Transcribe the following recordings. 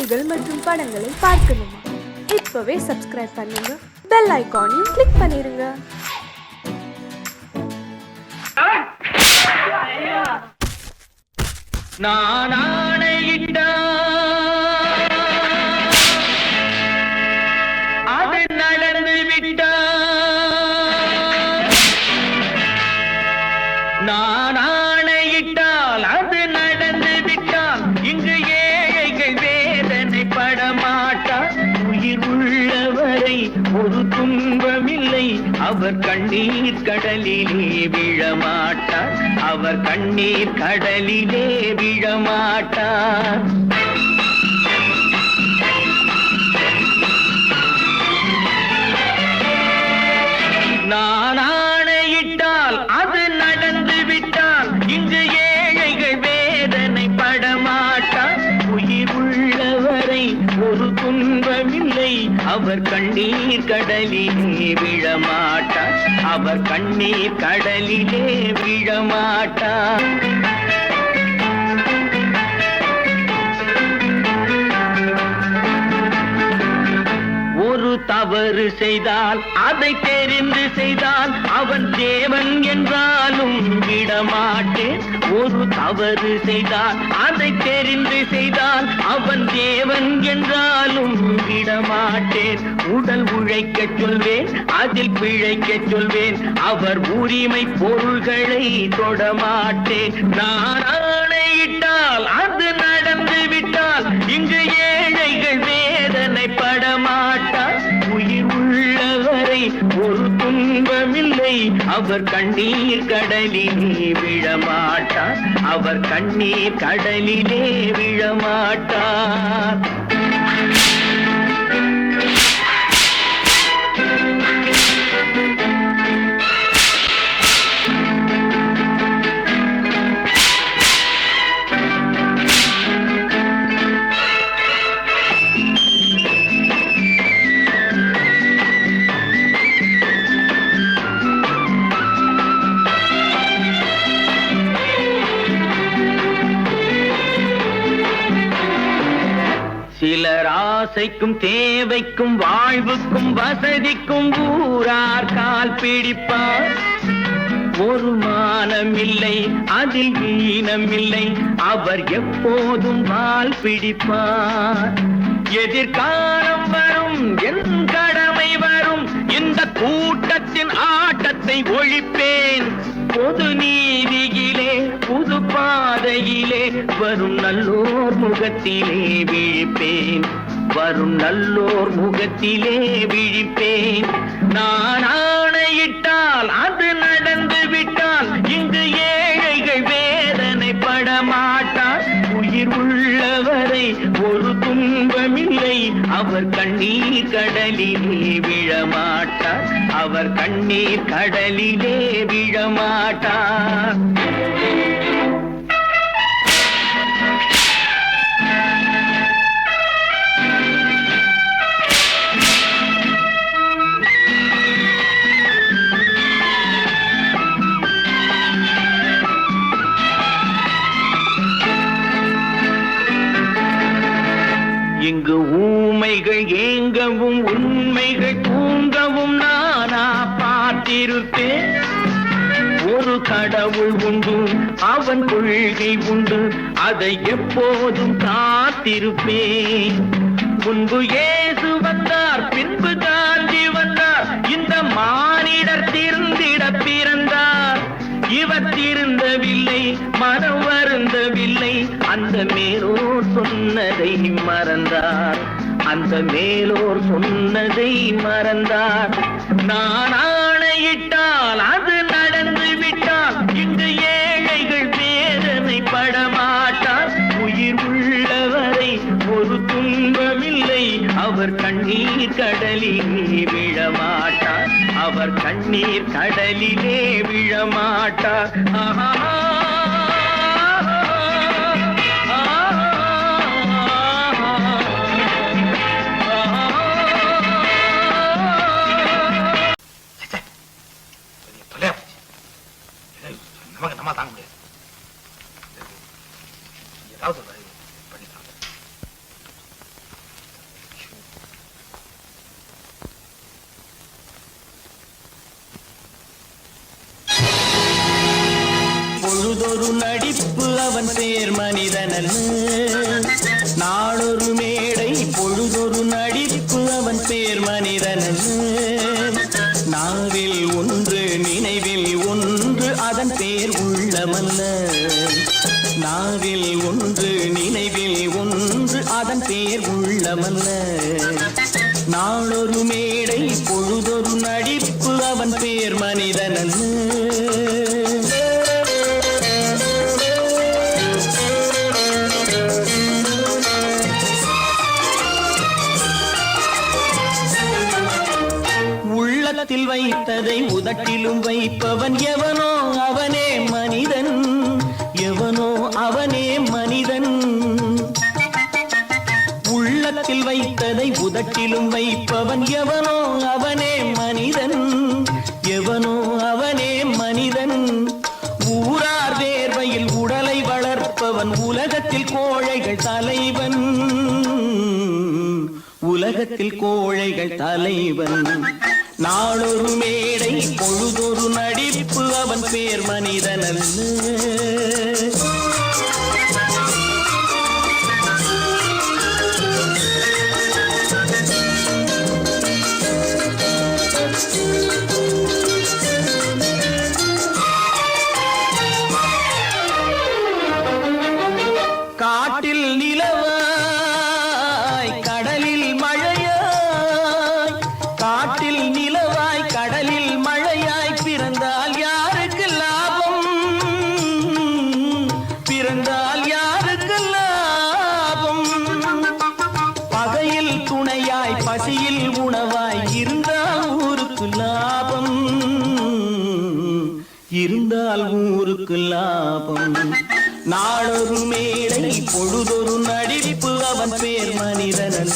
செய்திகள் மற்றும் படங்களை பார்க்கணுமா? இப்பவே சப்ஸ்கிரைப் பண்ணுங்க, பெல் ஐகானையும் கிளிக் பண்ணிருங்க. நான் ஆணையிட்டா அது நடந்து விட்டா, நான் ஆணையிட்டால் அது நடந்து விட்டால் இங்கு ஏழைகள் வேதனை படமாட்டார். உயிர் உள்ளவரை ஒரு துன்பமில்லை, அவர் கண்ணீர் கடலிலே விழமாட்டார், அவர் கண்ணீர் கடலிலே விழமாட்டார். நான் ஆணையிட்டால் அது நடந்து விட்டால் இங்கு ஏழைகள் வேதனை படமாட்டார். உயிர் உள்ளவரை ஒரு துன்பமில்லை, அவர் கண்ணீர் கடலிலே விழமாட்டார், அவர் கண்ணீர் கடலிலே விழமாட்டார். ஒரு தவறு செய்தால் அதை தெரிந்து செய்தால் அவன் தேவன் என்றாலும் விடமாட்டேன். ஒரு தவறு செய்தால் அதை தெரிந்து செய்தால் அவன் தேவன் என்றாலும் விடமாட்டேன். உடல் உழைக்க சொல்வேன், அதில் பிழைக்க சொல்வேன், அவர் உரிமை பொருள்களை தொடமாட்டேன். நான் ஆணையிட்டால் அது நடந்து விட்டால் இங்கு ஏழைகள் வேதனை படமாட்டார். உயிர் உள்ளவரை ஒரு துன்பமில்லை, அவர் கண்ணீர் கடலிலே விழமாட்டார், அவர் கண்ணீர் கடலிலே விழமாட்டார். சிலர் ஆசைக்கும் தேவைக்கும் வாழ்வுக்கும் வசதிக்கும் ஊரார் கால் பிடிப்பார். ஒரு மானமில்லை, அதில் ஈனமில்லை, அவர் எப்போதும் வால் பிடிப்பார். எதிர்காலம் வரும், என் கடமை வரும், இந்த கூட்டத்தின் ஆட்டத்தை ஒழிப்பேன். பொது நீதியிலே புது பாதையிலே வரும் நல்லோர் முகத்திலே விழிப்பேன், வரும் நல்லோர் முகத்திலே விழிப்பேன். நான் ஆணையிட்டால் அது நடந்து விட்டால் இங்கு ஏழைகள் வேதனை படமாட்டார். உயிர் உள்ளவரை ஒரு துன்பமில்லை, அவர் கண்ணீர் கடலிலே விழமாட்டார், அவர் கண்ணீர் கடலிலே விழமாட்டார். இங்கு ஊமைகள் ஏங்கவும் உண்மைகள் தூங்கவும் நானா பார்த்திருப்பேன். ஒரு கடவுள் உண்டு, அவன் கொள்கை உண்டு, அதை எப்போதும் காத்திருப்பேன். முன்பு இயேசு வந்தார், பின்பு காந்தி வந்தார், இந்த மானிடர் திருந்திட பிறந்தார். இவர் திருந்தவில்லை, மனம் வருந்தவில்லை, அந்த மேலோர் சொன்னதை மறந்தார், அந்த மேலோர் சொன்னதை மறந்தார். நான் ஆணையிட்டால் அது நடந்து விட்டால் இங்கு ஏழைகள் வேதனை படமாட்டார். உயிர் உள்ளவரை ஒரு துன்பமில்லை, அவர் கண்ணீர் கடலிலே விழமாட்டார், அவர் கண்ணீர் கடலிலே விழமாட்டார். ஆஹா. நம்ம தாங்க முடியாது. ஏதாவது பண்ணிக்கலாம். பொழுதொரு நடிப்பு அவன் பேர் மனிதனல்ல. நாளொரு மேடை பொழுதொரு நடிப்பு அவன் பேர் மனிதனல்ல. நாவில் ஒன்று நினைவில் ஒன்று அதன் பேர் உள்ளமல்ல. நாவில் ஒன்று நினைவில் ஒன்று அதன் பேர் உள்ளமல்ல. நாளொரு மேடை பொழுதொரு நடிப்பு அவன் பேர் மனிதனல்ல. உள்ளத்தில் வைத்ததை உதட்டிலும் வைப்பவன் எவனோ அவனே மனிதன். எவனோ அவனே மனிதன். உள்ளத்தில் வைத்ததை உதட்டிலும் வைப்பவன் எவனோ அவனே மனிதன். எவனோ அவனே மனிதன். ஊரார் வேர்வையில் உடலை வளர்ப்பவன் உலகத்தில் கோழைகள் தலைவன். உலகத்தில் கோழைகள் தலைவன். நாளொரு மேடை பொழுதொரு நடிப்பு அவன் பேர் மனிதனல்ல. காட்டில் நிலவாய் கடலில் மழையாய். காட்டில் நிலவாய் கடலில் மழையாய் பிறந்தால் யாருக்கு லாபம்? பிறந்தால் யாருக்கு லாபம்? பகையில் துணையாய் பசியில் உணவாய் இருந்தால் ஊருக்கு லாபம். இருந்தால் ஊருக்கு லாபம். நாளொரு மேடை பொழுதொரு நடிப்பு அவன் பேர் மனிதனல்ல.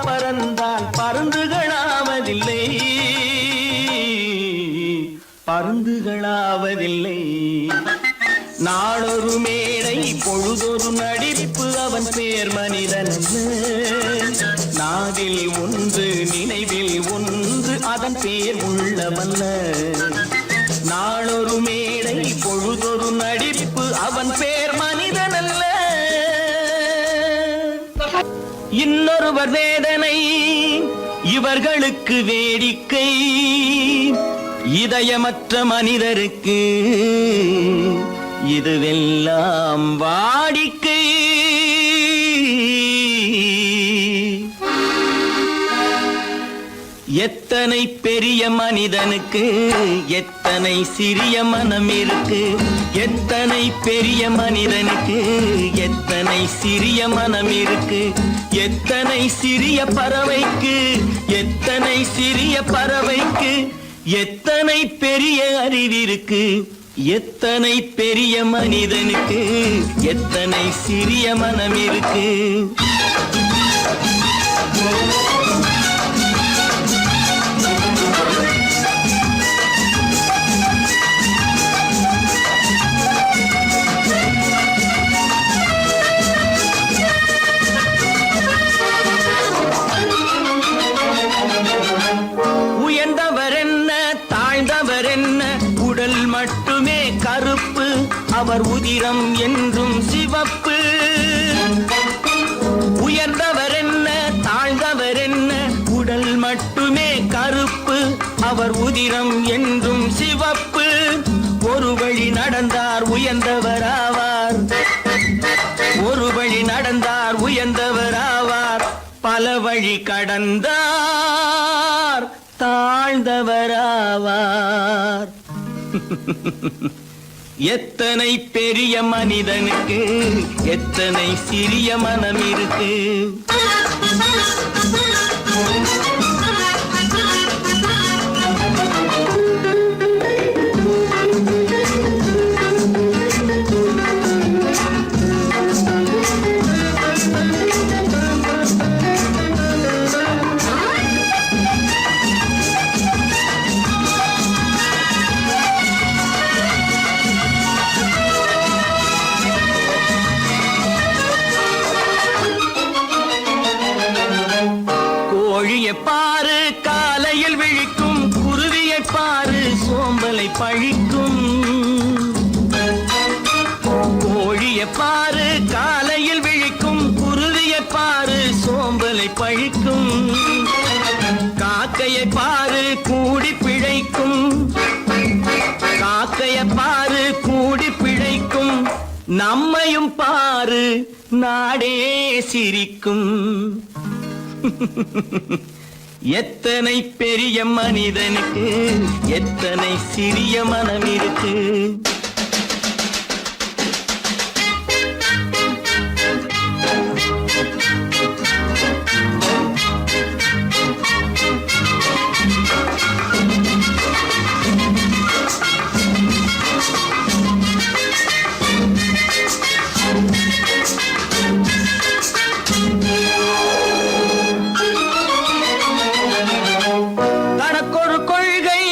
பறந்தால் பருந்துகளாவதில்லை. பருந்துகளாவதில்லை. நாளொரு மேடை பொழுதொரு நடிப்பு அவன் பேர் மனிதனல்ல. நாவில் ஒன்று நினைவில் ஒன்று அதன் பேர் உள்ளமல்ல. நாளொரு மேடை பொழுதொரு நடிப்பு அவன் பேர் மனிதனல்ல. இன்னொருவர் வேதனை இவர்களுக்கு வேடிக்கை. இதயமற்ற மனிதருக்கு இதுவெல்லாம் வாடிக்கை. எத்தனை பெரிய மனிதனுக்கு எத்தனை சிறிய மனம் இருக்கு. எத்தனை பெரிய மனிதனுக்கு எத்தனை சிறிய மனம் இருக்கு. எத்தனை சிறிய பறவைக்கு எத்தனை சிறிய பறவைக்கு எத்தனை பெரிய அறிவிருக்கு. எத்தனை பெரிய மனிதனுக்கு எத்தனை சிறிய மனம் இருக்கு. மட்டுமே கருப்பு அவர் உதிரம் என்றும் சிவப்பு. உயர்ந்தவர் என்ன தாழ்ந்தவர் என்ன உடல் மட்டுமே கருப்பு அவர் உதிரம் என்றும் சிவப்பு. ஒரு வழி நடந்தார் உயர்ந்தவராவார். ஒரு வழி நடந்தார் உயர்ந்தவராவார். பல வழி கடந்தார் தாழ்ந்தவராவார். எத்தனை பெரிய மனிதனுக்கு எத்தனை சிறிய மனம் இருக்கு. கோழியை பாரு காலையில் விழிக்கும், குருவியை பாரு சோம்பலை பழிக்கும். கோழியை பாரு காலையில் விழிக்கும், குருவியை பாரு சோம்பலை பழிக்கும். காக்கையை பாரு கூடி பிழைக்கும், காக்கையை பாரு கூடி பிழைக்கும். நம்மையும் பாரு நாடே சிரிக்கும். எத்தனை பெரிய மனிதனுக்கு எத்தனை சிறிய மனம் இருக்கு. தனக்கொரு கொள்கை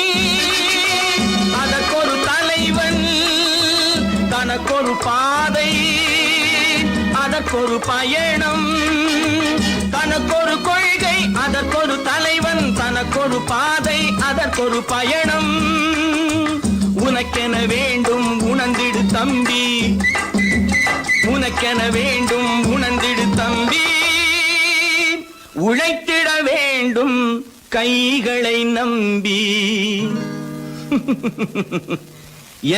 அதற்கொரு தலைவன், தனக்கொரு பாதை அதற்கொரு பயணம். தனக்கொரு கொள்கை அதற்கொரு தலைவன், தனக்கொரு பாதை அதற்கொரு பயணம். உனக்கென வேண்டும் உணர்ந்திடு தம்பி, உனக்கென வேண்டும் உணர்ந்திடு தம்பி. உழைத்திட வேண்டும் கைகளை நம்பி.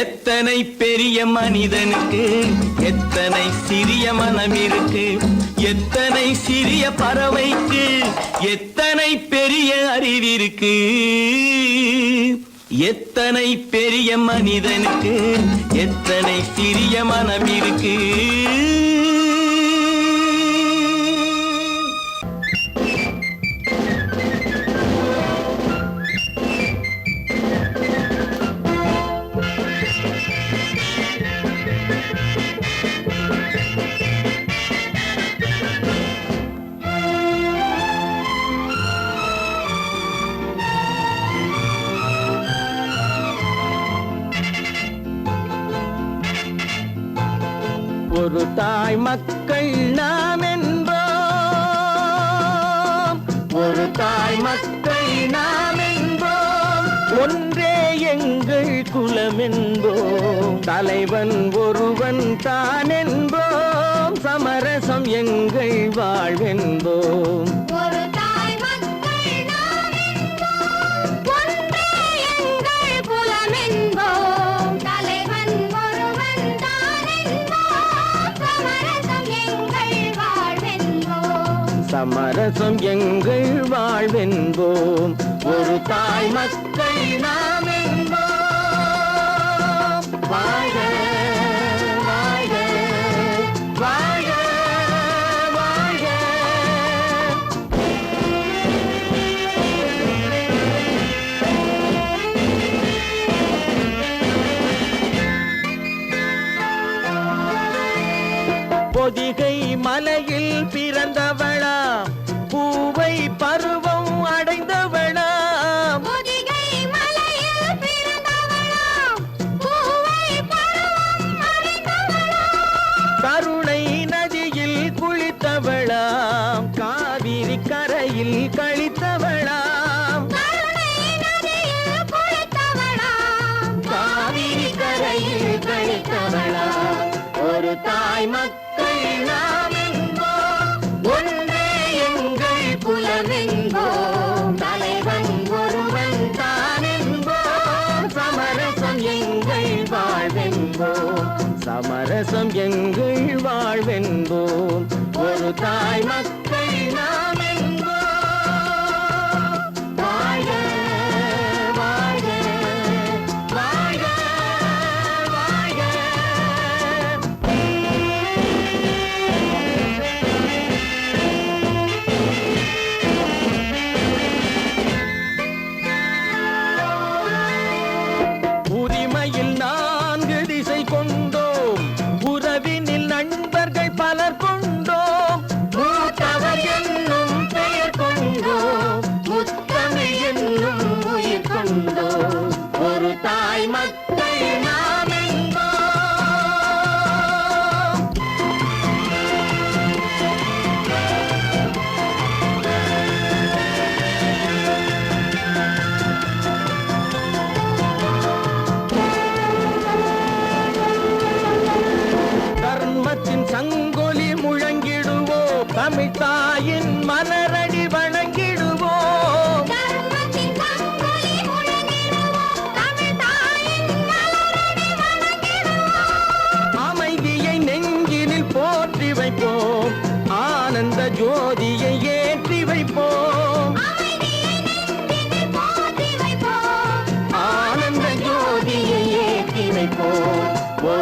எத்தனை பெரிய மனிதனுக்கு எத்தனை சிறிய மனம் இருக்கு. எத்தனை சிறிய பறவைக்கு எத்தனை பெரிய அறிவிருக்கு. எத்தனை பெரிய மனிதனுக்கு எத்தனை சிறிய மனம் இருக்கு. ஒரு தாய் மக்கள் நாம் என்போம், ஒரு தாய் மக்கள் நாம் என்போம். ஒன்றே எங்கள் குலம் என்போம், தலைவன் ஒருவன் தான் என்போம். சமரசம் எங்கள் வாழ்வென்போம். சமரசம் எங்கள் வாழ்வென்போம். ஒரு தாய் மக்கள் நாம் என்போம். வாழ்க வாழ்க வாழ்க வாழ்க. பொதிகை மலையில் பிறந்தவளா, பூவை பருவம் அடைந்தவளா. பொதிகை மலையில் பிறந்தவளா, பூவை பருவம் அடைந்தவளா. கருணை நதியில் குளித்தவளா, காவிரி கரையில் கழித்தவளா. கருணை நதியில் குளித்தவளா, காவிரி கரையில் கழித்தவளா. ஒரு தாய் மக்கள் நாம் என்போம், ஒன்றே எங்கள் குலம் என்போம். தலைவன் ஒருவன் தான் என்போம். சமரசம் எங்கள் வாழ்வென்போம், சமரசம் எங்கள் வாழ்வென்போம். ஒரு தாய் மக்கள் நாம் என்போம். வாழ்க வாழ்க வாழ்க வாழ்க.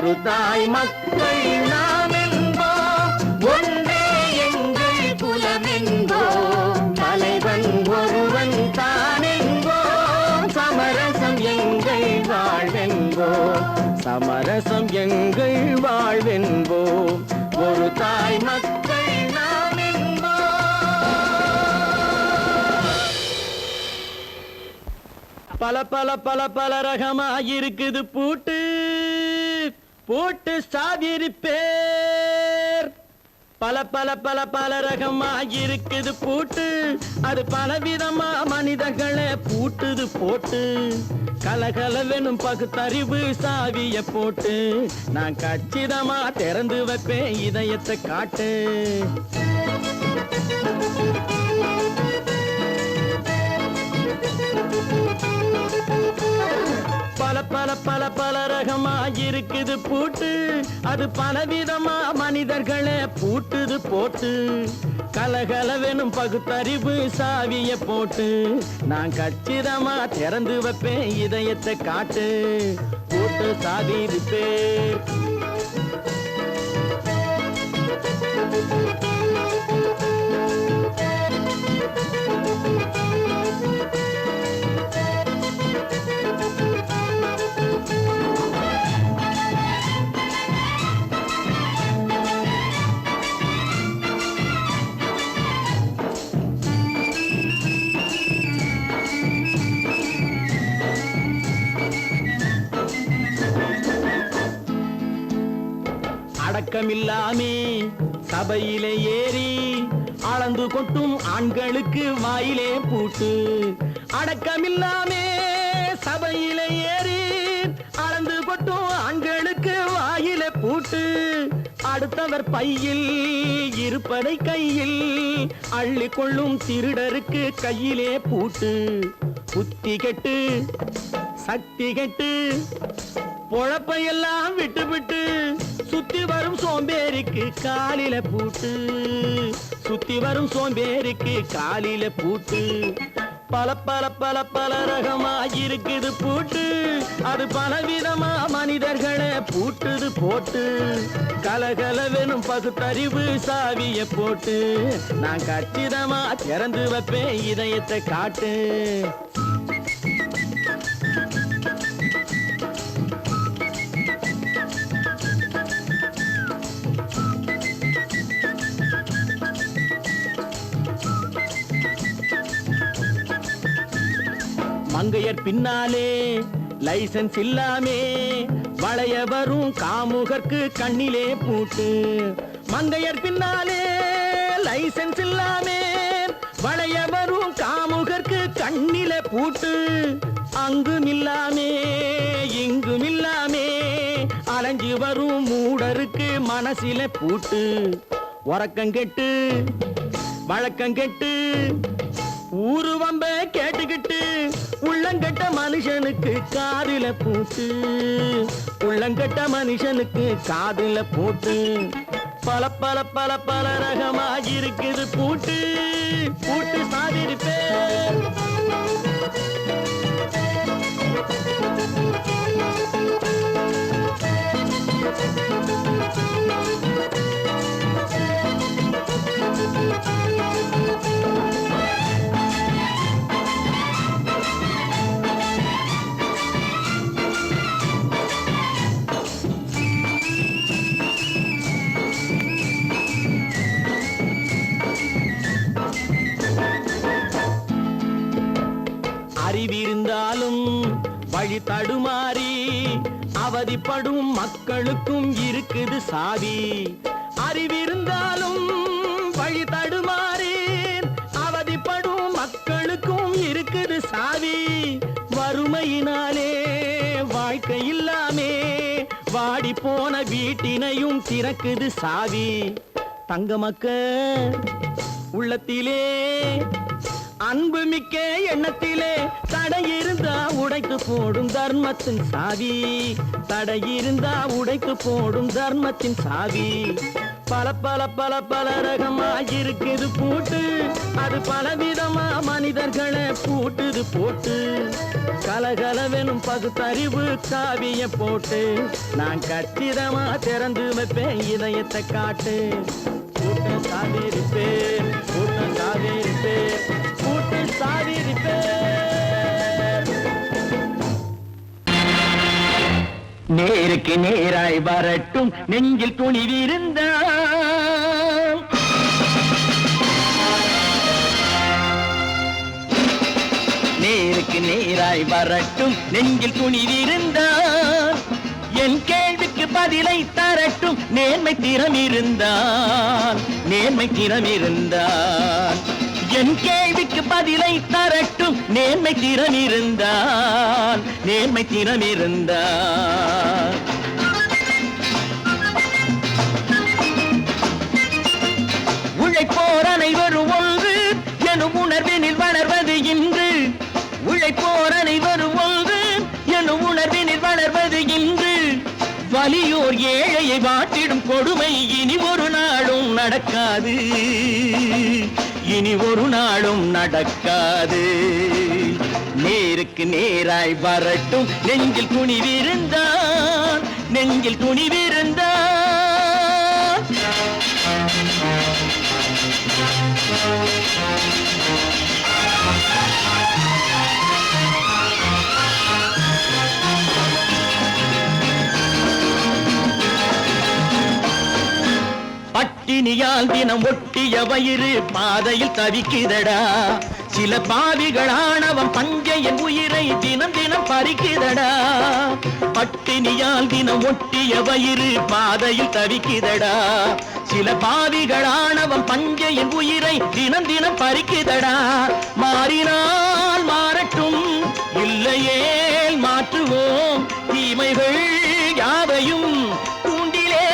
ஒரு தாய் மக்கள் நாம் என்போம், ஒன்றே எங்கள் குலம் என்போம், தலைவன் ஒருவன் தான் என்போம், சமரசம் எங்கள் வாழ்வென்போம், சமரசம் எங்கள் வாழ்வென்போம், ஒரு தாய் மக்கள் நாம் என்போம். பல பல பல பல ரகமாயிருக்குது பூட்டு பூட்டு சாதிரி பேர், பல பல பல பல ரகமாயிருக்குது பூட்டு, அது பலவிதமா மனிதர்களை பூட்டுது போட்டு, கலகலவெனும் பகுத்தறிவு சாவிய போட்டு, நான் கச்சிதமா திறந்து வைப்பேன் இதயத்தை காட்டு. பல பல பல பல ரகமாயிருக்குது பூட்டு, அது பலவிதமா மனிதர்களை பூட்டுது போட்டு, கலகலவெனும் பகுத்தறிவு சாவிய போட்டு, நான் கச்சிதமா திறந்து வைப்பேன் இதயத்தை காட்டு. பூட்டு சாதிரு பேர். அடக்கமில்லாமே சபையிலே ஏறி அளந்து கொட்டும் ஆண்களுக்கு வாயிலே பூட்டு, அடக்கமில்லாமே சபையிலே ஏறி அளந்து கொட்டும் ஆண்களுக்கு வாயிலே பூட்டு, அடுத்தவர் பையில் இருப்பதை கையில் அள்ளி கொள்ளும் திருடருக்கு கையிலே பூட்டு, புத்தி கெட்டு சக்தி கெட்டு பொழப்பையெல்லாம் விட்டு விட்டு சுத்தி வரும் சோம்பேறிக்கு காலில பூட்டு, சுத்தி வரும் சோம்பேறிக்கு காலில பூட்டு, பல பல பல பல ரகமாயிருக்குது பூட்டு, அது பலவிதமா மனிதர்களை பூட்டுது போட்டு, கலகலவெனும் பகுத்தறிவு சாவிய போட்டு, நான் கச்சிதமா திறந்து வைப்பேன் இதயத்தை காட்டு. மங்கையர் பின்னாலே லைசன்ஸ் இல்லாமே வளைய வரும் காமுகர்க்கு கண்ணிலே பூட்டு, மங்கையர் பின்னாலே லைசன்ஸ் இல்லாமே வளைய வரும் காமுகர்க்கு கண்ணிலே பூட்டு, அங்கும் இல்லாமே இங்கும் இல்லாமே அலைஞ்சு வரும் மூடருக்கு மனசிலே பூட்டு, உறக்கங்கெட்டு வழக்கங்கெட்டு ஊரு வம்ப கேட்டுக்கிட்டு உள்ளங்கட்ட மனுஷனுக்கு காதில பூட்டு, உள்ளங்கட்ட மனுஷனுக்கு காதில பூட்டு, பல பல பல பல ரகமாயிருக்குது பூட்டு, பூட்டு சாதிரி பேர். அறிவிருந்தாலும் வழி தடுமாறி அவதிப்படும் மக்களுக்கும் இருக்குது சாவி, அறிவிருந்தாலும் வழி தடுமாறி அவதிப்படும் மக்களுக்கும் இருக்குது சாவி, வறுமையினாலே வாழ்க்கை இல்லாமே வாடி போன வீட்டினையும் திறக்குது சாவி, தங்க மக்க உள்ளத்திலே அன்பு மிக்க எண்ணத்திலே தடை இருந்தா உடைத்து போடும் தர்மத்தின் சாவி, தடை இருந்தா உடைத்து போடும் தர்மத்தின் சாவி, பல பல பல பல ரகமாயிருக்குது பூட்டு, அது பலவிதமா மனித உதர்களை பூட்டுது போட்டு கலகலவெனும் பகுத்தறிவு காவிய போட்டு நான் கச்சிதமா திறந்து வைப்பேன் இதயத்தை காட்டு கூட்டு சாதிருப்பேன் கூட்டு சாதிருப்பேன் கூட்டு சாதிருப்பேன் நேருக்கு நேராய் வரட்டும் நெஞ்சில் துணிவிருந்தான் நேருக்கு நேராய் வரட்டும் நெஞ்சில் துணிவிருந்தான் என் கேள்விக்கு பதிலை தரட்டும் நேர்மை திறமிருந்தான் நேர்மை திறமிருந்தான் என் கேள்விக்கு பதிலை தரட்டும் நேர்மை திறமிருந்தான் நேர்மை திறமிருந்தான் உழைப்போர் அனைவரும் ஒன்று எனும் உணர்வினில் வளர்வது இன்று உழைப்போர் அனைவரும் ஒன்று எனும் உணர்வினில் வளர்வது இன்று வலியோர் ஏழையை வாட்டிடும் கொடுமை இனி ஒரு நாளும் நடக்காது இனி ஒரு நாளும் நடக்காது நேருக்கு நேராய் வரட்டும் நெஞ்சில் துணிவிருந்தான் நெஞ்சில் துணிவிருந்தான் பட்டினியால் தினம் ஒட்டிய வயிறு பாதையில் தவிக்குதடா சில பாவிகளானவன் பஞ்சையின் உயிரை தினம் தினம் பறிக்குதடா பட்டினியால் தினம் ஒட்டிய வயிறு பாதையில் தவிக்குதடா சில பாவிகளானவன் பஞ்சையின் உயிரை தினம் தினம் பறிக்குதடா மாறினால் மாறட்டும் இல்லையே மாற்றுவோம் தீமைகள் யாவையும் தூண்டிலே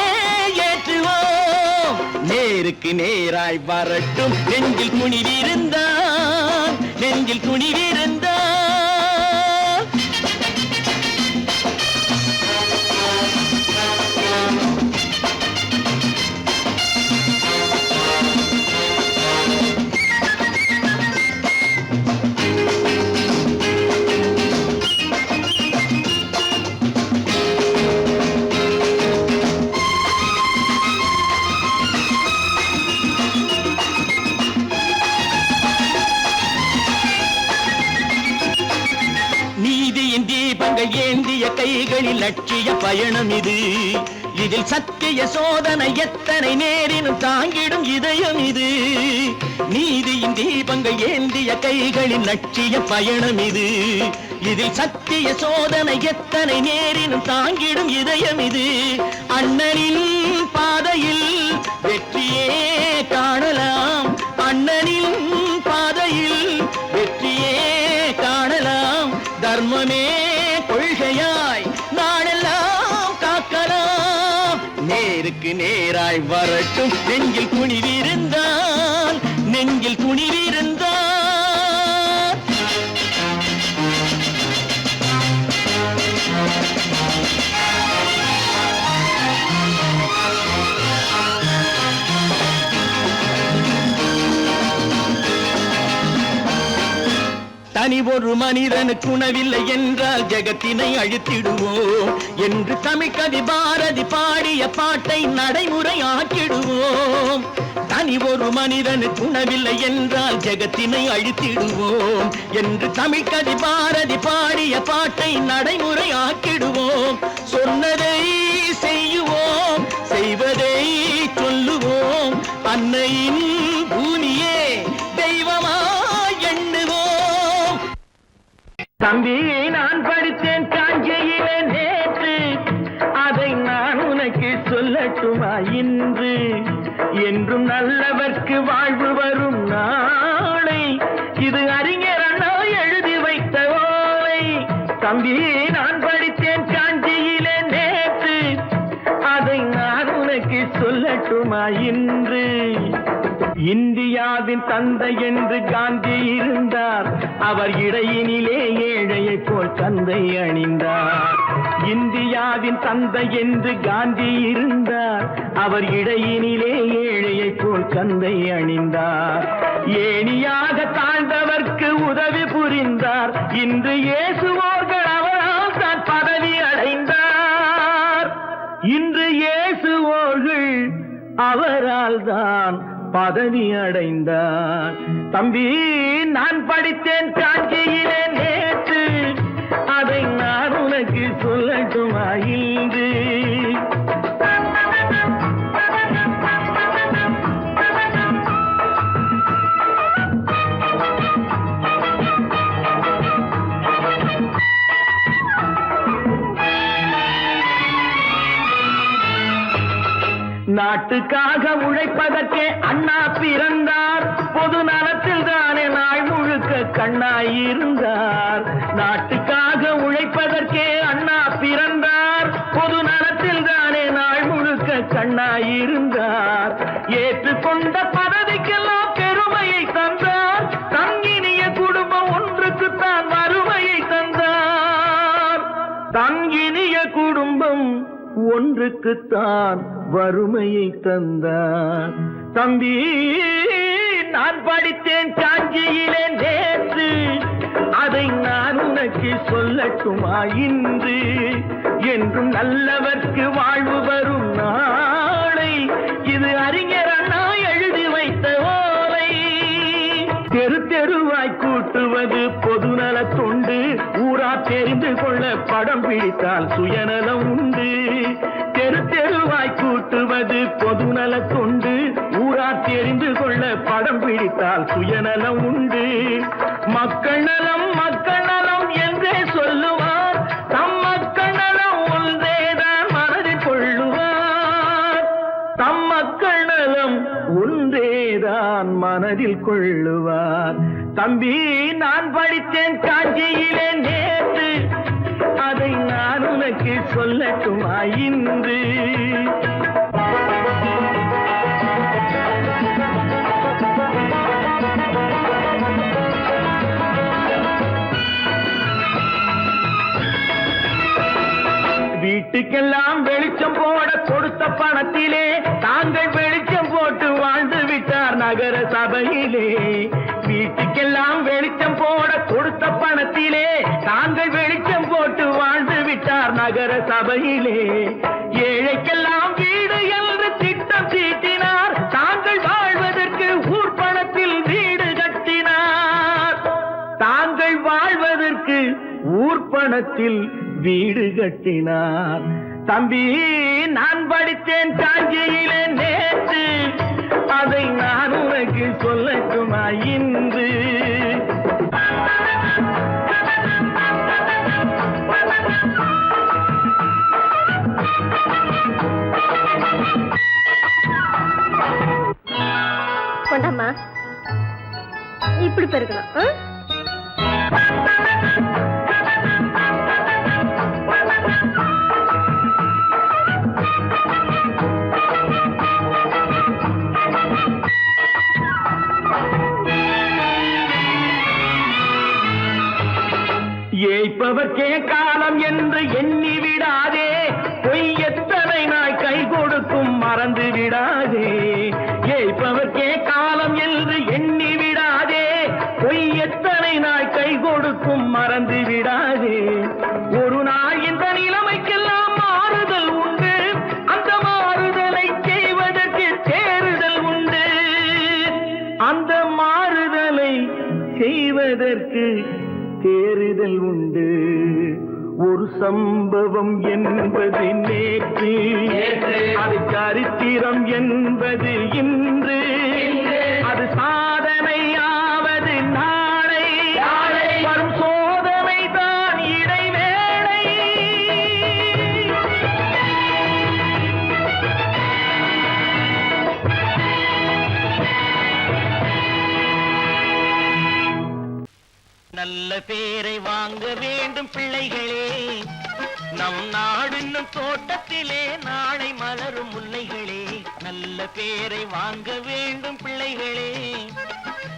ஏற்றுவோம் நேருக்கு நேராய் வரட்டும் நெஞ்சில் துணிவிருந்தான் நெஞ்சில் துணிவிருந்தான் ஏந்திய கைகளில் லட்சிய பயணம் இது இதில் சத்திய சோதனை எத்தனை நேரினும் தாங்கிடும் இதயம் இது நீதியின் தீபங்கள் ஏந்திய கைகளில் லட்சிய பயணம் இது இதில் சத்திய சோதனை எத்தனை நேரினும் தாங்கிடும் இதயம் இது அண்ணனின் பாதையில் வெற்றியே காணலாம் அண்ணனின் பாதையில் வெற்றியே காணலாம் தர்மமே கொள்கையாய் நாடெல்லாம் காக்கலாம் நேருக்கு நேராய் வரட்டும் நெஞ்சில் துணிவிருந்தான் நெஞ்சில் துணிவிருந்தான் தனி ஒரு மனிதனுக்கு உணவில்லை என்றால் ஜெகத்தினை அழித்திடுவோம் என்று தமிழ்கவி பாரதி பாடிய பாட்டை நடைமுறையாக்கிடுவோம் தனி ஒரு மனிதனுக்கு உணவில்லை என்றால் ஜெகத்தினை அழித்திடுவோம் என்று தமிழ்கவி பாரதி பாடிய பாட்டை நடைமுறையாக்கிடுவோம் சொன்னதை செய்யுவோம் செய்வதை சொல்லுவோம் அன்னையின் பூமியே தெய்வமா எண்ணுவோம் தம்பி நான் படித்தேன் காஞ்சியிலே நேற்று அதை நான் உனக்கு சொல்லட்டுமா இன்று என்றும் நல்லவர்க்கு வாழ்வு வரும் நாளை இது அறிஞர் அண்ணா எழுதி வைத்த ஓலை தம்பி நான் படித்தேன் காஞ்சியிலே நேற்று அதை நான் உனக்கு சொல்லட்டுமா இன்று இந்தியாவின் தந்தை என்று காந்தி இருந்தார் அவர் இடையினிலே ஏழையை போல் தந்தை அணிந்தார் இந்தியாவின் தந்தை என்று காந்தி இருந்தார் அவர் இடையினிலே ஏழையை போல் தந்தை அணிந்தார் ஏணியாக தாழ்ந்தவர்க்கு பதவி அடைந்தார். தம்பி, நான் படித்தேன் காஞ்சியிலே நேற்று, அதை நான் உனக்கு சொல்லட்டுமா இன்று? நாட்டுக்காக உழைப்பதற்கே அண்ணா பிறந்தார். பொது நலத்தில் தானே நாள் முழுக்க கண்ணாயிருந்தார். நாட்டுக்காக உழைப்பதற்கே அண்ணா பிறந்தார். பொது நலத்தில் தானே நாள் முழுக்க கண்ணாயிருந்தார். ஏற்றுக்கொண்ட பதவிக்கெல்லாம் பெருமையை தந்தார். தங்கினிய குடும்பம் ஒன்றுக்குத்தான் வறுமையை தந்தார். தங்கினிய குடும்பம் ஒன்றுக்குத்தான் வறுமையை தந்தார். தம்பி, நான் படித்தேன் காஞ்சியிலே நேற்று, அதை நான் உனக்கு சொல்லட்டுமா இன்று? என்றும் நல்லவர்க்கு வாழ்வு வரும் நாளை, இது அறிஞர் அண்ணா எழுதி வைத்த ஓலை. தெரு தெருவாய் கூட்டுவது பொதுநல தொண்டு, ஊரா தெரிந்து கொள்ள படம் பிடித்தால் சுயநலம் உண்டு. தெரு தெருவாய் கூட்டுவது பொதுநல தொண்டு, ஊரா தெரிந்து கொள்ள படம் பிடித்தால் சுயநலம் உண்டு. மக்கள் நலம் மக்கள் நலம் என்றே சொல்லுவார். தம் மக்கள் நலம் ஒன்றேதான் மனதில் கொள்ளுவார். தம் மக்கள் நலம் ஒன்றேதான் மனதில் கொள்ளுவார். தம்பி, நான் படித்தேன் காஞ்சியிலே நேற்று, அதை நான் உனக்கு சொல்லட்டுமா இன்று? வீட்டுக்கெல்லாம் வெளிச்சம் போட கொடுத்த பணத்திலே தாங்கள் வெளிச்சம் போட்டு வாழ்ந்து விட்டார் நகர சபையிலே. வீட்டுக்கெல்லாம் வெளிச்சம் போட கொடுத்த பணத்திலே தாங்கள் வெளிச்சம் போட்டு வாழ்ந்து விட்டார் நகர சபையிலே. ஏழைக்கெல்லாம் வீடு என்று திட்டம் தீட்டினார். தாங்கள் வாழ்வதற்கு ஊர் பணத்தில் வீடு கட்டினார். தாங்கள் வாழ்வதற்கு ஊர் பணத்தில் வீடு கட்டினார். தம்பி, நான் படித்தேன் காஞ்சியிலே நேற்று, அதை நான் உனக்கு சொல்லட்டுமா இன்று? கொண்டாமா, இப்படி பெருக்கணும். ஏய்ப்பவர்க்கே காலம் என்று எண்ணி விடாதே, பொய் எத்தனை நாய் கை கொடுக்கும் மறந்து விடாதே. ஏய்ப்பவர்க்கே காலம் என்று எண்ணி விடாதே, பொய் எத்தனை நாய் கை கொடுக்கும் மறந்து விடாதே. ஒரு நாள் இந்த நிலைமைக்கெல்லாம் மாறுதல் உண்டு, அந்த மாறுதலை செய்வதற்கு தேறுதல் உண்டு. அந்த மாறுதலை செய்வதற்கு தேறுதல் உண்டு. ஒரு சம்பவம் என்பது நேற்று, அது சரித்திரம் என்பது இன்று. அது சாதனையாவது நாளை, வரும் சோதனை தான் இடைவேளை. நல்ல பேரை வாங்க வேண்டும் பிள்ளைகளே, நம் நாடு என்னும் தோட்டத்திலே நாளை மலரும் முல்லைகளே. நல்ல பேரை வாங்க வேண்டும் பிள்ளைகளே,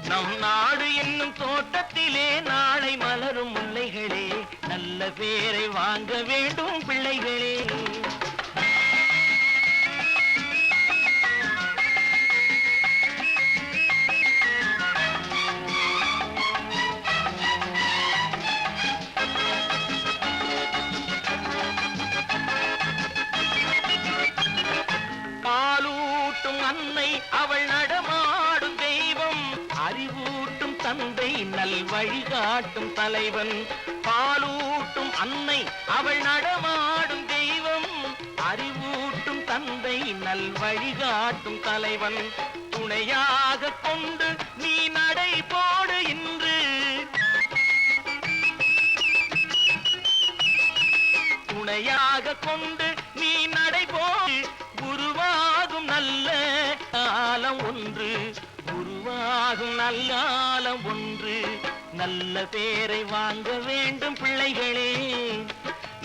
நம் நாடு என்னும் தோட்டத்திலே நாளை மலரும் முல்லைகளே. நல்ல பேரை வாங்க வேண்டும் பிள்ளைகளே. அன்னை அவள் நடமா தந்தை நல் வழிகாட்டும் தலைவன், பாலூட்டும் அன்னை அவள் நடமாடும் தெய்வம், அறிவூட்டும் தந்தை நல் வழிகாட்டும் தலைவன், துணையாக கொண்டு நீ நடை போடு இன்று, துணையாக கொண்டு நீ நடை போடு, உருவாகும் நல்ல காலம் ஒன்று, உருவாகும் நல்ல காலம் ஒன்று, நல்ல பேரை வாங்க வேண்டும் பிள்ளைகளே,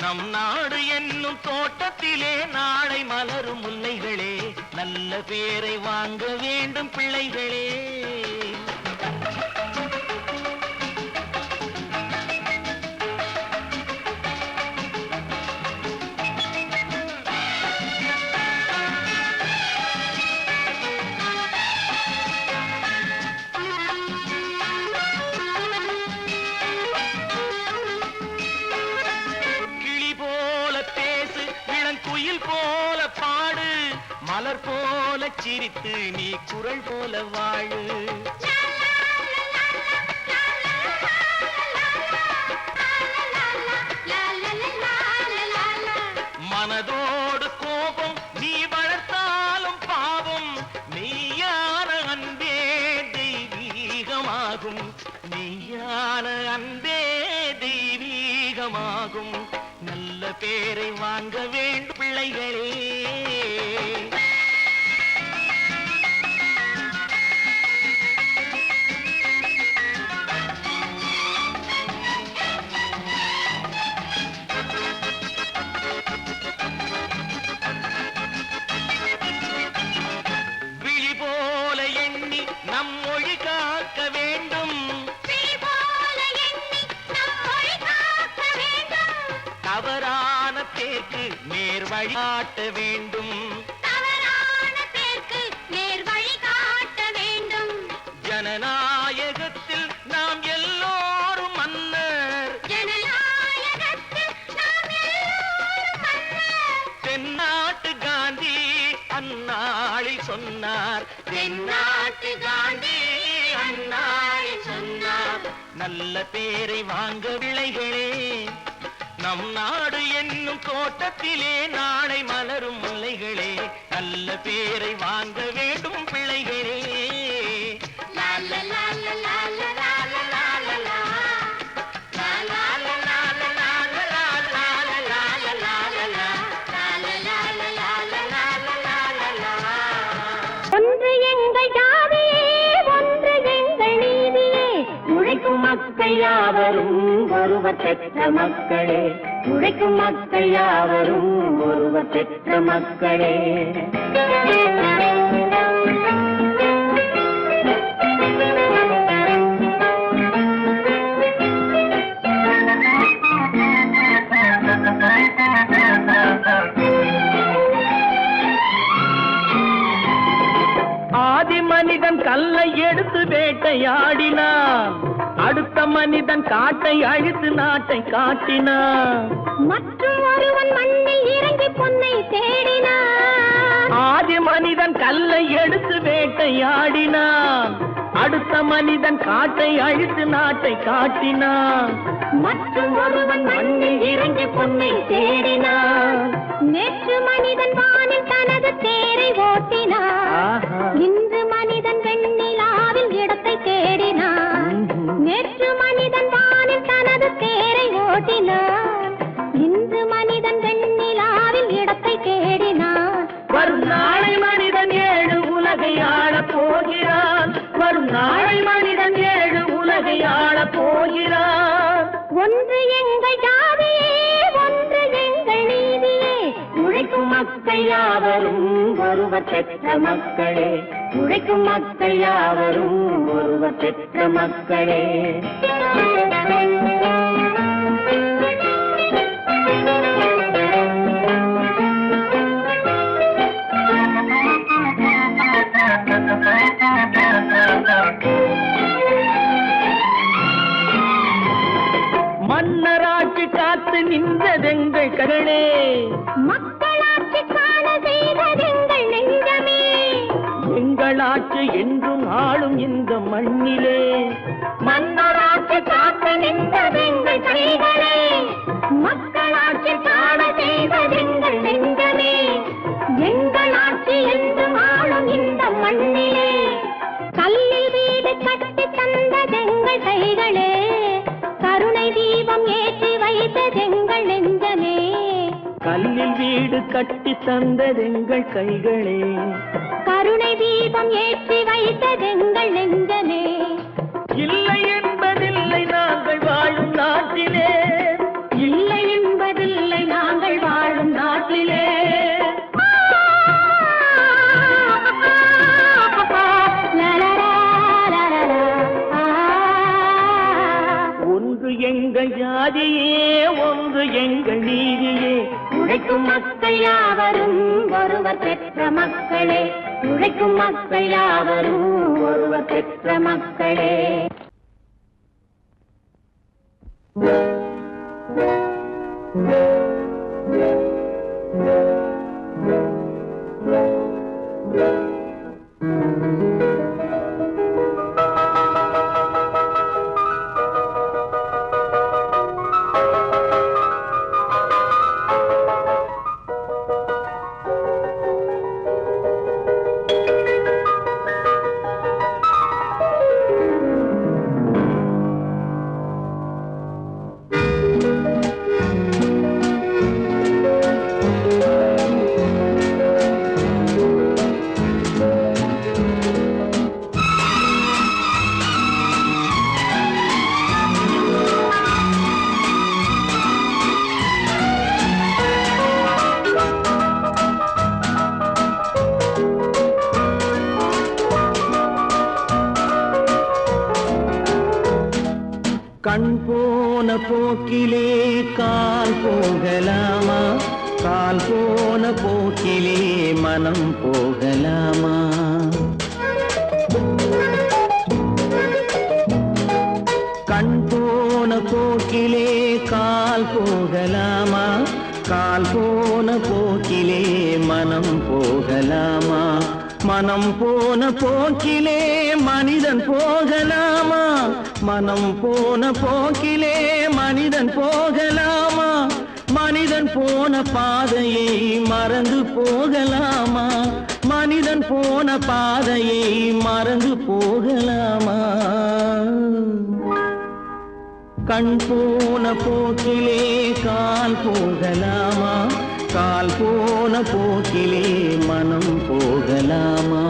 நம் நாடு என்னும் தோட்டத்திலே நாளை மலரும் முல்லைகளே, நல்ல பேரை வாங்க வேண்டும் பிள்ளைகளே. குயில் போல பாடு, மலர் போல சிரித்து நீ குரல் போல வாழு, மனதோடு கோபம் நீ வளர்த்தாலும் பாவம், மெய்யான அன்பே தெய்வீகமாகும், மெய்யான அன்பே தெய்வீகமாகும், நல்ல பேரை வாங்க வேண்டும் பிள்ளைகளே. விழி போல எண்ணி நம் மொழி காக்க வேண்டும், தவறான பேருக்கு நேர் வழி காட்ட வேண்டும், ஜனநாயகத்தில் நாம் எல்லோரும் மன்னர், தென்னாட்டு காந்தி அந்நாளில் சொன்னார், தென்னாட்டு காந்தி அந்நாளில் சொன்னார், நல்ல பேரை வாங்க பிள்ளைகளே, நம் நாடு என்னும் தோட்டத்திலே நாளை மலரும் முல்லைகளே, நல்ல பேரை வாங்க வேண்டும் பிள்ளைகளே. ஒன்று எங்கள் ஜாதியே, ஒன்று எங்கள் நீதியே, உழைக்கும் மக்கள் யாவரும் ஒருவர் பெற்ற மக்களே, உழைக்கும் மக்கள் யாவரும் ஒருவர் பெற்ற மக்களே. ஆதி மனிதன் கல்லை எடுத்து வேட்டையாடினான், அடுத்த மனிதன் காட்டை அழித்து நாட்டை காட்டினான், மற்றும் ஒருவன் மண்ணில் இறங்கி பொன்னை தேடினான். ஆதி மனிதன் கல்லை எடுத்து வேட்டையாடினான், அடுத்த மனிதன் காட்டை அழித்து நாட்டை காட்டினான், மற்றும் ஒருவன் மண்ணில் இறங்கி பொன்னை தேடினான். நேற்று மனிதன் வானில் தனது தேரை ஓட்டினான், இன்று மனிதன் வெண்ணிலாவில் இடத்தை தேடினான். நேற்று மனிதன் வானில் தனது தேரை ஓட்டினான், இன்று மனிதன் வெண்ணிலாவில் இடத்தை தேடினான். வரும் நாளை மனிதன் ஏழு உலகை ஆளப் போகிறான், வரும் நாளை மனிதன் ஏழு உலகை ஆளப் போகிறான். ஒன்று எங்கள் ஜாதியே, ஒன்று எங்கள் நீதியே, உழைக்கும் மக்கள் யாவரும் ஒருவர் பெற்ற மக்களே, உழைக்கும் மக்கள் யாவரும் ஒருவர் பெற்ற மக்களே. மன்னராட்சி காத்து நின்றதெங்கள் கரணே, மக்களாட்சி காண செய்ததெங்கள் நெஞ்சமே, எங்களாட்சி என்றும் ஆளும் இந்த மண்ணிலே, மன்னராட்சி காக்க நின்றதெங்கள் கைகளே, மக்களாட்சி காண செய்ததெங்கள் நெஞ்சமே, எங்கள் ஆட்சி என்று ஆளும் இந்த மண்ணிலே, கல்லில் வீடு கட்டி தந்ததெங்கள் கைகளே, கருணை தீபம் ஏற்றி வைத்ததெங்கள் நெஞ்சமே. கல்லில் வீடு கட்டி தந்ததெங்கள் கைகளே, கருணை தீபம் ஏற்றி வைத்ததெங்கள் நெஞ்சமே. இல்லை என்பதில்லை நாங்கள் வாழும் நாட்டிலே, இல்லை என்பதில்லை நாங்கள் வாழும் நாட்டிலே. ஒன்று எங்கள் ஜாதியே, ஒன்று எங்கள் நீதியே, உழைக்கும் மக்கள் யாவரும் ஒருவர் பெற்ற மக்களே, உழைக்கும் மக்கள் யாவரும் ஒருவர் பெற்ற மக்களே. கண் போன போக்கிலே கால் போகலாமா, கால் போன போக்கிலே மனம் போகலாமா. கண் போன போக்கிலே கால் போகலாமா, கால் போன போக்கிலே மனம் போகலாமா. மனம் போன போக்கிலே மனிதன் போகலாமா, மனம் போன போக்கிலே மனிதன் போகலாமா. மனிதன் போன பாதையை மறந்து போகலாமா, மனிதன் போன பாதையை மறந்து போகலாமா. கண் போன போக்கிலே கால் போகலாமா, கால் போன போக்கிலே மனம் போகலாமா.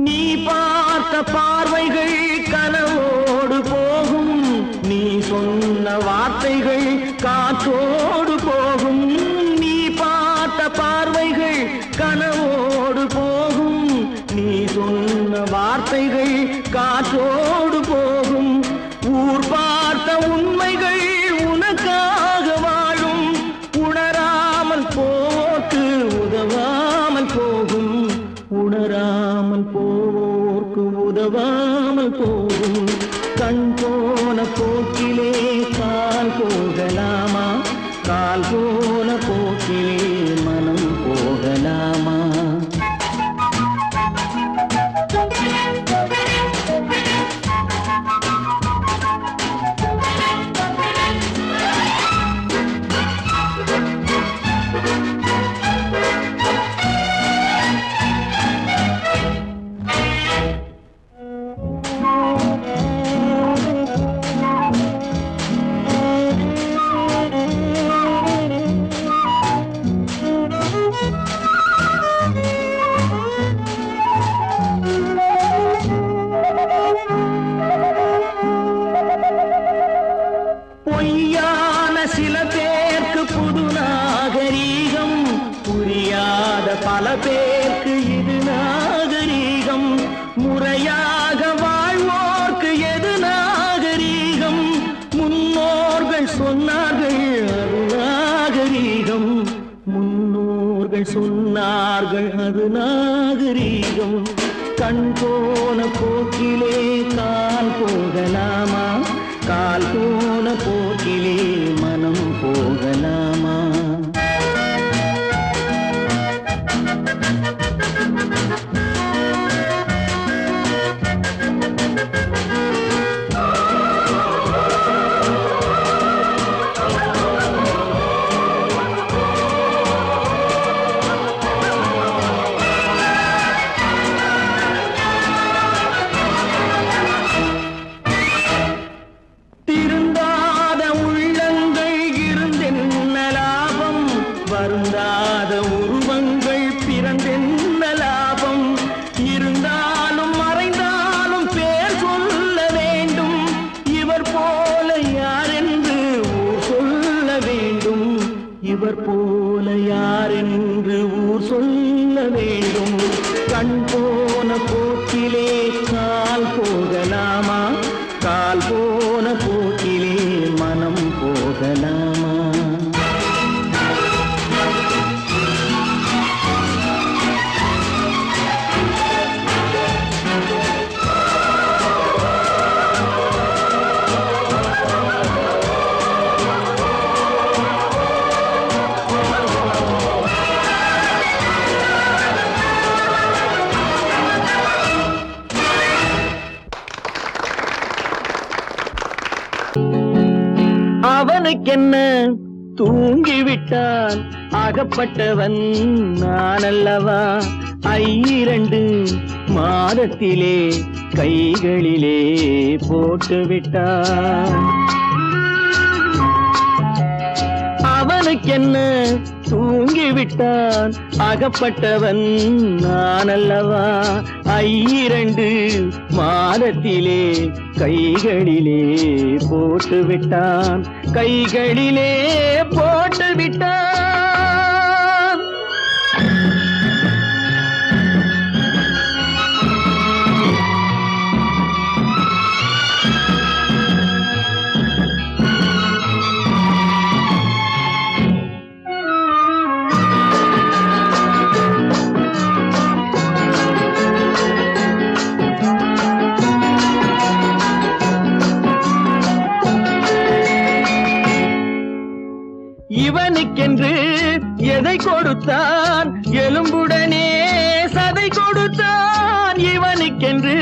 நீ பார்த்த பார்வைகள் கனவோடு போகும், நீ சொன்ன வார்த்தைகள் காற்றோடு போகும். நீ பார்த்த பார்வைகள் கனவோடு போகும், நீ சொன்ன வார்த்தைகள் காற்றோடு போகும். ஊர் பார்த்த உண்மைகள் உனக்காக வாழும், உணராமல் போக்கு உதவாமல் போகும், உணராமல் போவோர்க்கு உதவாமல் போகும். கண் போன போக்கிலே கால் போகலாமா, கால் போன போக்கிலே மனம் போகலாமா. பொய்யான சில பேருக்கு புது நாகரீகம், புரியாத பல பேருக்கு இது நாகரீகம். முறையாக வாழ்வோர்க்கு எது நாகரீகம், முன்னோர்கள் சொன்னார்கள் அது நாகரீகம். அவர்கள் சொன்னார்கள் அது நாகரீகம். கண் போன போக்கிலே கால் போகலாமா, கால் போன போக்கிலே மனம் போகலாமா? வருந்தாத உருவங்கள் பிறந்தென்ன லாபம்? இருந்தாலும் மறைந்தாலும் பேர் சொல்ல வேண்டும். இவர் போல யாரென்று ஊர் சொல்ல வேண்டும். இவர் போல யாரென்று ஊர் சொல்ல வேண்டும். கண் போன போக்கிலே கால் போகலாமா, கால் போன போக்கிலே மனம் போகலாமா? அவனுக்கென்ன தூங்கிவிட்டான், அகப்பட்டவன் நான் அல்லவா? 2 மாதத்திலே கைகளிலே போட்டுவிட்டான். அவனுக்கென்ன தூங்கிவிட்டான், அகப்பட்டவன் நான் அல்லவா? 2 மாதத்திலே கைகளிலே போட்டுவிட்டான், கைகளிலே போட்டுவிட்டான். இவனுக்கென்று எதை கொடுத்தான், எலும்புடனே சதை கொடுத்தான். இவனுக்கென்று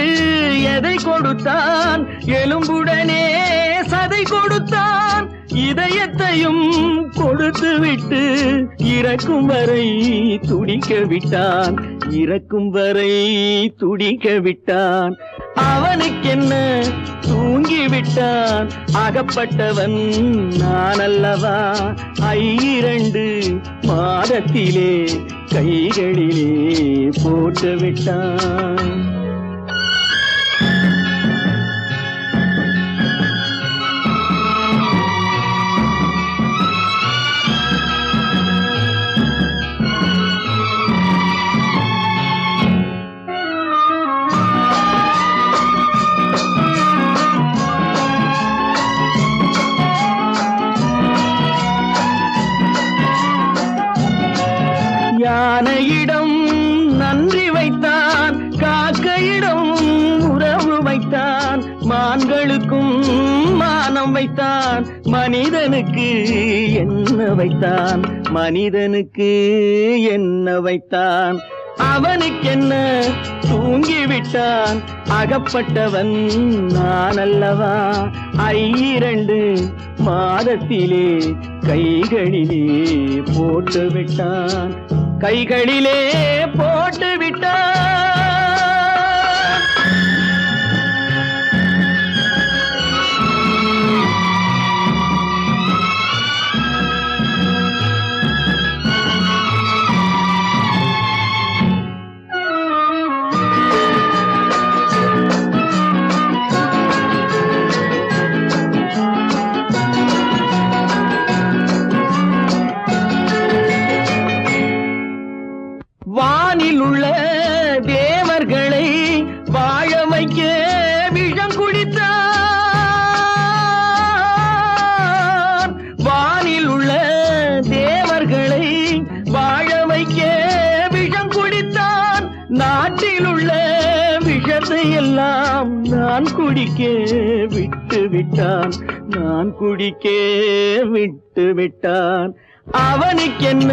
எதை கொடுத்தான், எலும்புடனே சதை கொடுத்தான். இதயத்தையும் கொடுத்து விட்டு இறக்கும் வரை துடிக்க விட்டான், இறக்கும் வரை துடிக்க விட்டான். அவனுக்கென்ன தூங்கிவிட்டான், அகப்பட்டவன் நான் அல்லவா? 2 மாதத்திலே கைகளிலே போட்டுவிட்டான். யானையிடம் நன்றி வைத்தான், காக்கையிடம் உறவு வைத்தான். மான்களுக்கும் மானம் வைத்தான், மனிதனுக்கு என்ன வைத்தான், மனிதனுக்கு என்ன வைத்தான்? அவனுக்கென்ன தூங்கிவிட்டான், அகப்பட்டவன் நான் அல்லவா? 2 மாதத்திலே கைகளிலே போட்டுவிட்டான், கைகளிலே போட்டுவிட்டான். வானில் உள்ள தேவர்களை வாழ வைக்க விஷம் குடித்தான். வானில் உள்ள தேவர்களை வாழ வைக்க காட்டில் உள்ள விஷத்தை எல்லாம் நான் குடிக்க விட்டு விட்டான், நான் குடிக்க விட்டு விட்டான். அவனுக்கென்ன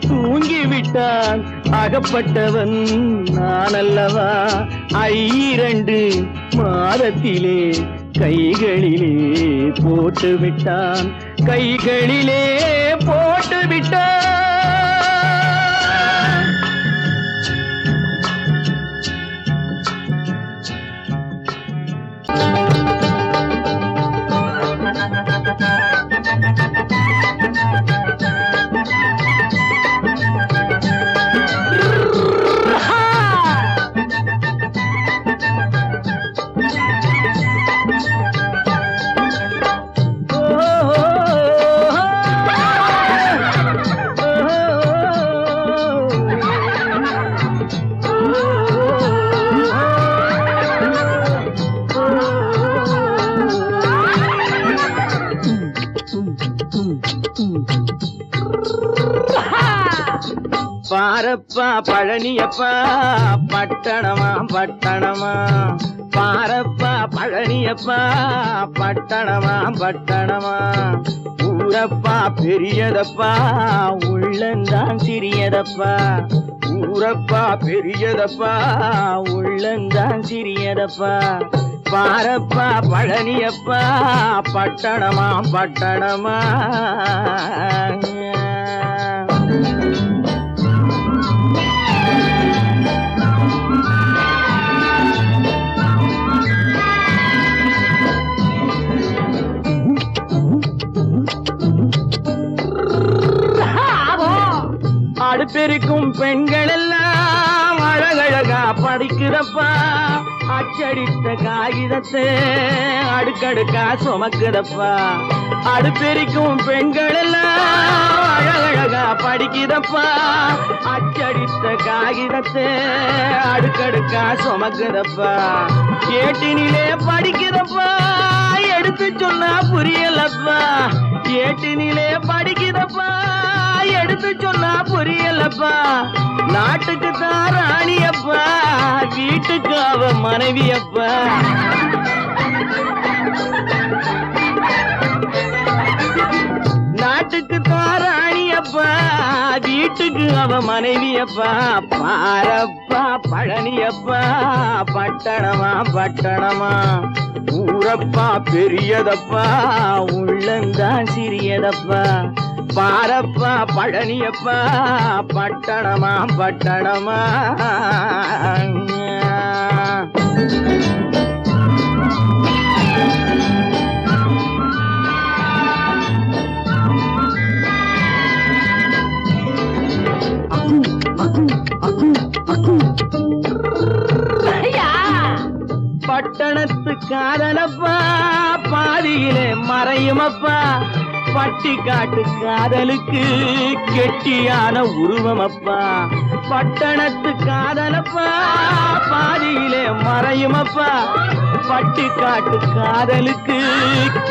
தூங்கி விட்டான், அகப்பட்டவன் நான் அல்லவா. 2 மாதத்திலே கைகளிலே போட்டு விட்டான், கைகளிலே போட்டு விட்டான். பாரப்பா பழனியப்பா பட்டணமா பட்டணமா, பாரப்பா பழனியப்பா பட்டணமா பட்டணமா. ஊரப்பா பெரியதப்பா உள்ளந்தான் சிறியதப்பா, ஊரப்பா பெரியதப்பா உள்ளந்தான் சிறியதப்பா. பாரப்பா பழனியப்பா பட்டணமா பட்டணமா. அடுப்பெருக்கும் பெண்கள் எல்லாம் அழகழகா படிக்கிறப்பா, அச்சடித்த காகிதத்தை அடுக்கடுக்கா சுமக்குதப்பா. அடுப்பெருக்கும் பெண்கள் எல்லாம் அழகழகா படிக்கிறப்பா, அச்சடித்த காகிதத்தை அடுக்கடுக்கா சுமக்குதப்பா. ஏட்டினிலே படிக்கிறப்பா, எடுத்து சொன்னா புரியலப்பா. ஏட்டினிலே படிக்கிறப்பா, எடுத்து சொன்னா புரியலப்பா. நாட்டுக்கு தான் ராணியப்பா, வீட்டுக்கு அவ மனைவியப்பா. நாட்டுக்கு தான் ராணியப்பா, வீட்டுக்கு அவ மனைவியப்பா. பாரப்பா பழனியப்பா பட்டணமா பட்டணமா. ஊரப்பா பெரியதப்பா உள்ளந்தான் சிறியதப்பா. பாரப்பா பழனியப்பா பட்டணமா பட்டணமா. பட்டணத்து காதலப்பா பாதியிலே மறையுமப்பா. பட்டி காட்டு காதலுக்கு கெட்டியான உருவமப்பா. பட்டணத்து காதலப்பா பாதியிலே மறையுமப்பா. பட்டி காட்டு காதலுக்கு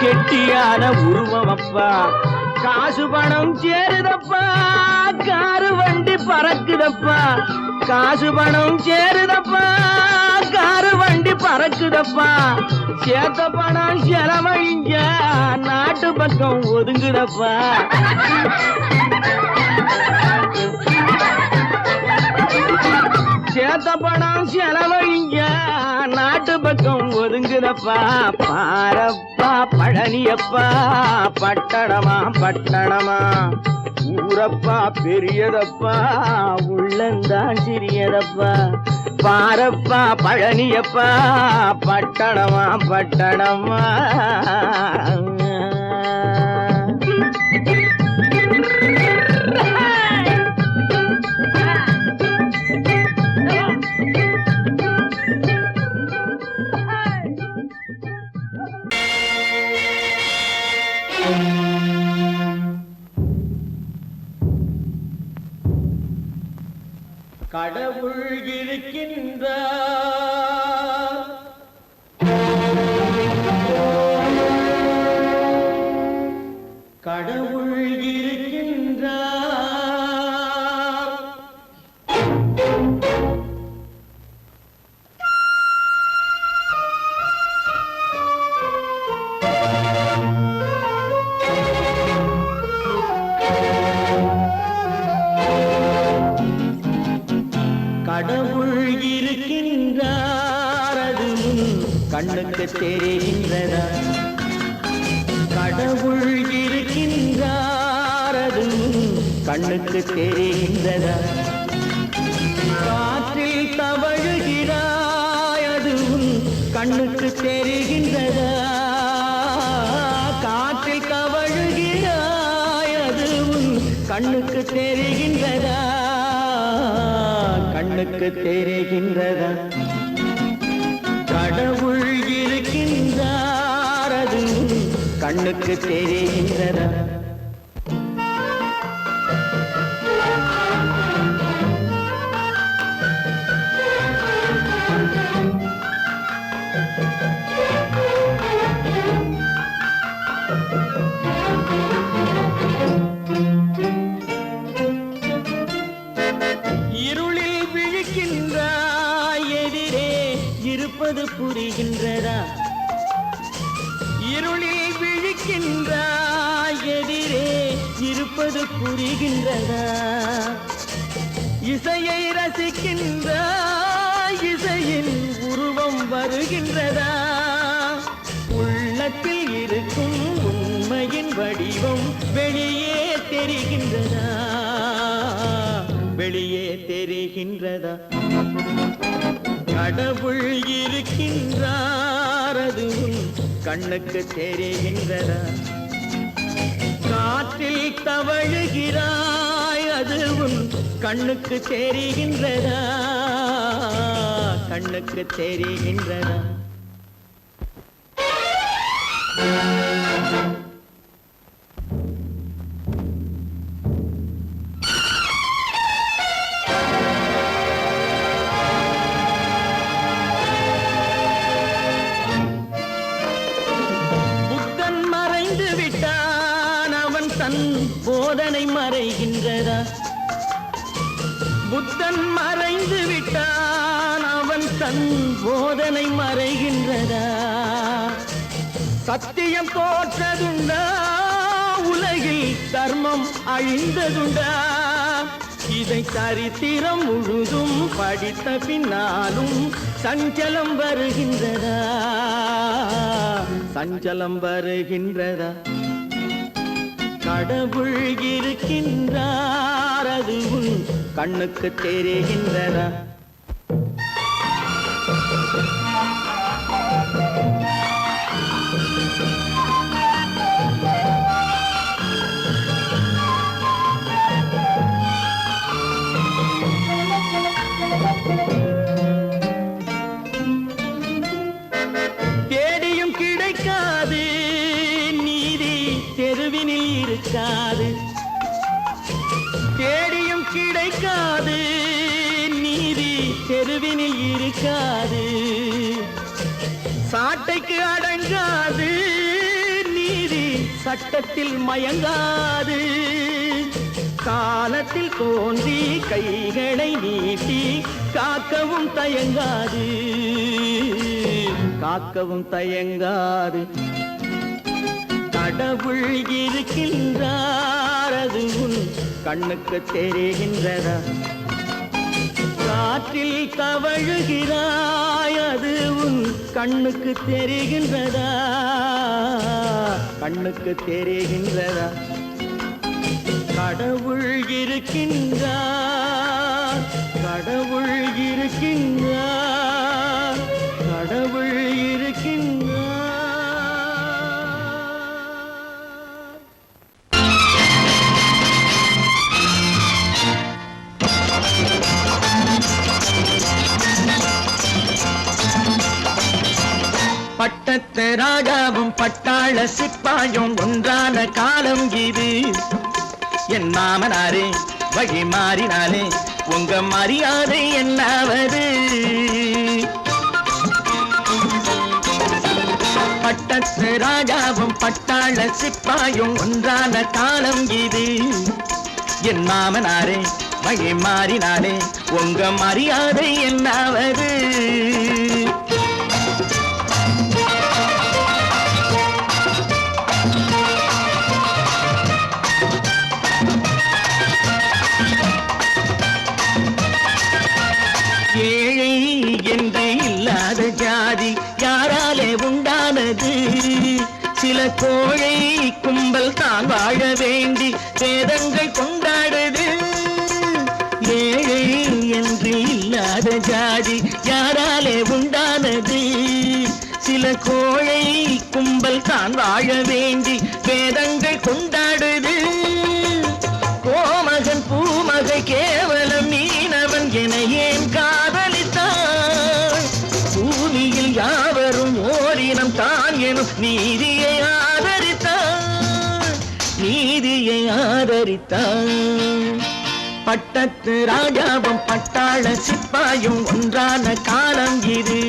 கெட்டியான உருவமப்பா. காசு பணம் சேருதப்பா, காரு வண்டி பறக்குதப்பா. காசு பணம் சேருதப்பா, காரு வண்டி பறக்குதப்பா. சேத்த பணம் செலவழிஞ்ச நாட்டு பக்கம் ஒதுங்குதப்பா. சேத்த பணம் செலவழிஞ்ச நாட்டு பக்கம் ஒதுங்குதப்பா. பாரப்பா பழனியப்பா பட்டணமா பட்டணமா. ஊரப்பா பெரியதப்பா உள்ளந்தான் சிறியதப்பா. பாரப்பா பழனியப்பா பட்டணமா பட்டணமா. கடவுள் இருக்கின்றார், கடவுள் இருக்கின்றார். கடவுள் இருக்கின்றார் அது உன் கண்ணுக்கு தெரிகின்றதா? கடவுள் இருக்கின்றார் அது உன் கண்ணுக்கு தெரிகின்றதா? காற்றில் தவழுகிறாய் அது உன் கண்ணுக்கு தெரிகின்றதா? காற்றில் தவழுகிறாய் அது உன் கண்ணுக்கு தெரிகின்றதா? கண்ணுக்கு தெரிகின்றதா? கடவுள் இருக்கின்றார் அது உன் கண்ணுக்கு தெரிகின்றதா? இருளில் விழிக்கின்றாய் எதிரே இருப்பது புரிகின்றதா? இருளில் விழிக்கின்றாய் எதிரே இருப்பது புரிகின்றதா? இசையை ரசிக்கின்றாய் இசையின் உருவம் வருகின்றதா? உள்ளத்தில் இருக்கும் உண்மையின் வடிவம் வெளியே தெரிகின்றதா? வெளியே தெரிகின்றதா? கடவுள் இருக்கின்றார் அது உன் கண்ணுக்கு தெரிகின்றதா? காற்றில் தவழுகிறாய் அது உன் கண்ணுக்கு தெரிகின்றதா? கண்ணுக்கு தெரிகின்றதா? போதனை மறைகின்றதா? புத்தன் மறைந்து விட்டான் அவன் தன் போதனை மறைகின்றதா? சத்தியம் தோற்றதுண்டா? உலகில் தர்மம் அழிந்ததுண்டா? இதை சரித்திரம் முழுதும் படித்த பின்னாலும் சஞ்சலம் வருகின்றதா? சஞ்சலம் வருகின்றதா? கடவுள் இருக்கின்றார் அது உன் கண்ணுக்கு தெரிகின்றதா? தேடியும் கிடைக்காது நீதி தெருவினில் இருக்காது. தேடியும் கிடைக்காது நீதி தெருவினில் இருக்காது. சாட்டைக்கு அடங்காது நீதி சட்டத்தில் மயங்காது. காலத்தில் தோன்றி கைகளை நீட்டி காக்கவும் தயங்காது. காக்கவும் தயங்காது. கடவுள் இருக்கின்றார் அது உன் கண்ணுக்கு தெரிகின்றதா? காற்றில் தவழுகிறாய் அது உன் கண்ணுக்கு தெரிகின்றதா? கண்ணுக்கு தெரிகின்றதா? கடவுள் இருக்கின்றார். கடவுள் இருக்கின்றார். கடவுள் இருக்கின்றார். பட்டத்து ராஜாவும் பட்டாள சிப்பாயும் ஒன்றான காலம் இது. என் மாமனாரே வழி மாறினாலே உங்க மரியாதை என்னாவது? பட்டத்து ராஜாவும் பட்டாள சிப்பாயும் ஒன்றான காலம் இது. என் மாமனாரே வழி மாறினாலே உங்க மரியாதை என்னாவது? இல்லாத ஜாதி யாராலே உண்டானது? சில கோழை கும்பல் தான் வாழ வேண்டி வேதங்கள் கொண்டாடுது. கோமகன் பூமகை கேவலம் மீனவன் என ஏன் காதலித்தான்? பூமியில் யாவரும் ஓரினம் தான் எனும் நீதியை ஆதரித்தான், நீதியை ஆதரித்தான். பட்டத்து ராஜாவும் பட்டாள சிப்பாயும் ஒன்றான காலம் இது.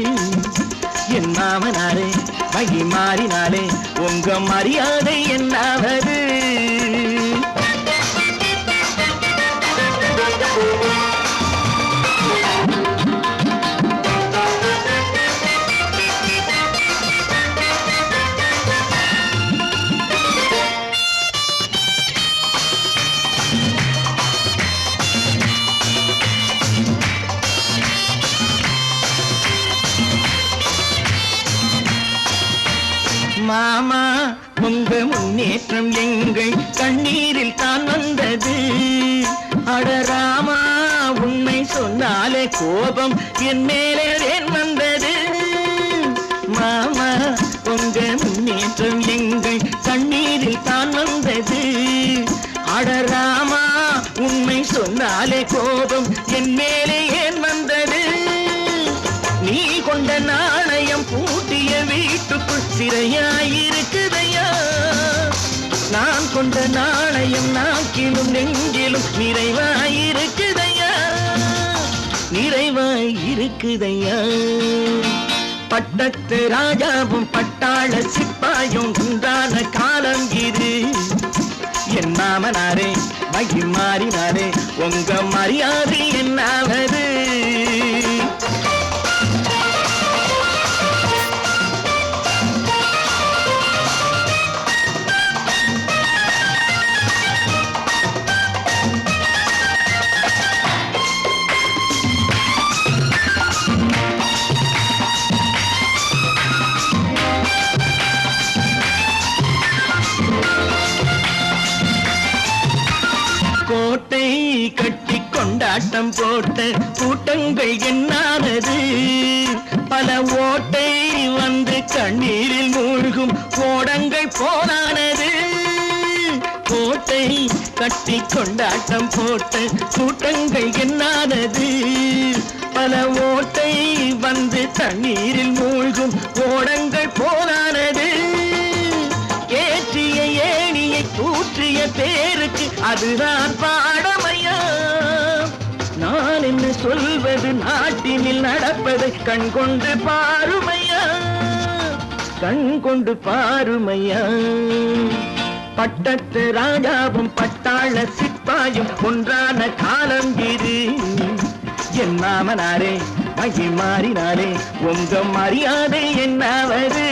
என் மாமனாரே வகி மாறினாலே உங்க மரியாதை என்னாவது? மாமா உங்க முன்னேற்றம் எங்கள் கண்ணீரில் தான் வந்தது. அடராமா உண்மை சொன்னாலே கோபம் என் மேலே ஏன் வந்தது? மாமா உங்க முன்னேற்றம் எங்கள் கண்ணீரில் தான் வந்தது. அடராமா உண்மை சொன்னாலே கோபம் என் மேலே ஏன் வந்தது? நீ கொண்ட நாணயம் பூட்டிய வீட்டுக்குள் சிறையாயிருக்குதையா? நான் கொண்ட நாணயம் நாக்கிலும் நெஞ்சிலும் நிறைவாயிருக்குதையா, நிறைவாயிருக்குதையா. பட்டத்து ராஜாவும் பட்டாள சிப்பாயும் உண்டான காலம் இது. என் மாமனாரே வகி மாறினாரே உங்க மரியாதை என்னாவது? கோட்டை கட்டி கொண்டாட்டம் போட்ட கூட்டங்கள் என்னானது? பல ஓட்டை வந்து கண்ணீரில் மூழ்கும் ஓடங்கள் போனானது. கோட்டை கட்டி கொண்டாட்டம் போட்ட கூட்டங்கள் என்னானது? பல ஓட்டை வந்து தண்ணீரில் மூழ்கும் ஓடங்கள் போனானது. ஏற்றிய ஏணியை தூற்றிய பேருக்கு அதுதான் பாடமையா? நான் என்ன சொல்வது? நாட்டினில் நடப்பதை கண் கொண்டு பாருமையா, கண் கொண்டு பாருமையா. பட்டத்து ராஜாவும் பட்டாள சிப்பாயும் ஒன்றான காலம் இது. என் மாமனாரே வகி மாறினாரே உங்க மரியாதை என்னாவது?